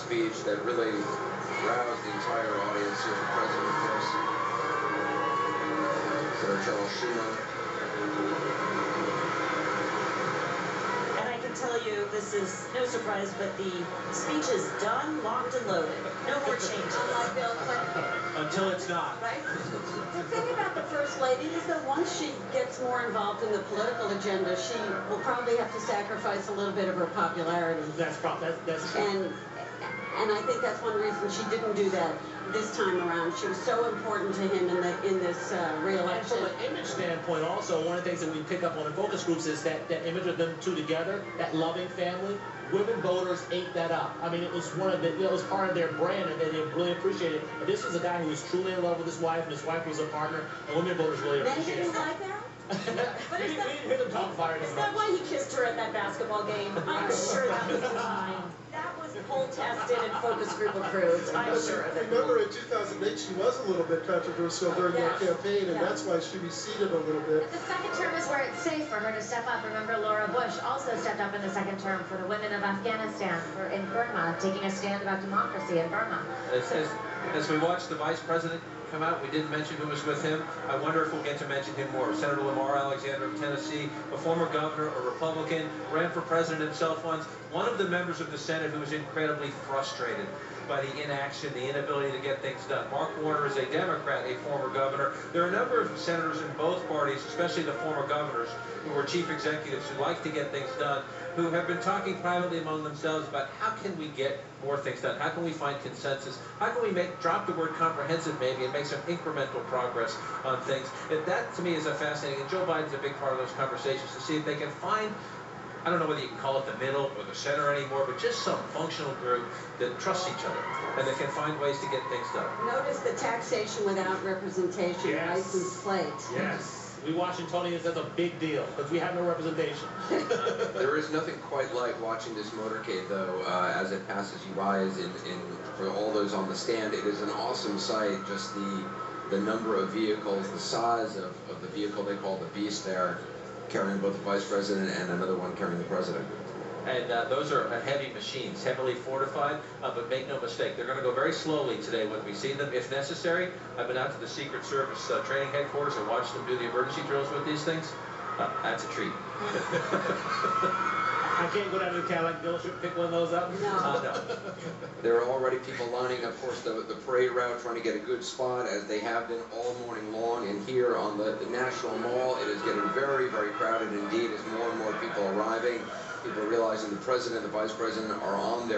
speech that really roused the entire audience here. The president, of course, Senator Charles Schumer. And I can tell you, this is no surprise, but the speech is done, locked, and loaded. No more changes. Unlike Bill Clinton. Until it's not. Right? The thing about the First Lady is that once she gets more involved in the political agenda, she will probably have to sacrifice a little bit of her popularity. That's true. And I think that's one reason she didn't do that this time around. She was so important to him in this re-election. And from an image standpoint, also, one of the things that we pick up on in focus groups is that image of them two together, that loving family. Women voters ate that up. I mean, it was it was part of their brand, and they really appreciated it. But this was a guy who was truly in love with his wife, and his wife was a partner, and women voters really appreciated it. Men didn't like that? But we didn't hear them talk about it. Is that why he kissed her at that basketball game? I'm sure that was fine. That was poll tested and focus group approved. I'm sure of it. Remember in 2008 she was a little bit controversial during that campaign, and that's why she receded a little bit. But the second term is where it's safe for her to step up. Remember, Laura Bush also stepped up in the second term for the women of Afghanistan, in Burma, taking a stand about democracy in Burma. As we watch the vice president come out, we didn't mention who was with him. I wonder if we'll get to mention him more. Senator Lamar Alexander of Tennessee, a former governor, a Republican, ran for president himself once. One of the members of the Senate who was incredibly frustrated by the inaction, the inability to get things done. Mark Warner is a Democrat, a former governor. There are a number of senators in both parties, especially the former governors, who were chief executives who like to get things done, who have been talking privately among themselves about how can we get more things done? How can we find consensus? How can we drop the word comprehensive maybe and make some incremental progress on things? And that to me is a fascinating, and Joe Biden's a big part of those conversations to see if they can find, I don't know whether you can call it the middle or the center anymore, but just some functional group that trusts each other and that can find ways to get things done. Notice the taxation without representation, license plate. Yes. We Washingtonians, that's a big deal, because we have no representation. There is nothing quite like watching this motorcade, though, as it passes you by. For all those on the stand, it is an awesome sight. Just the number of vehicles, the size of the vehicle they call the Beast there, carrying both the vice president and another one carrying the president. And those are heavy machines, heavily fortified, but make no mistake, they're going to go very slowly today when we see them, if necessary. I've been out to the Secret Service training headquarters and watched them do the emergency drills with these things. That's a treat. I can't go down to the Cadillac dealership and pick one of those up? No. There are already people lining up, of course, the parade route, trying to get a good spot, as they have been all morning long. And here on the National Mall, it is getting very, very crowded indeed as more and more people are arriving. People are realizing the president and the vice president are on their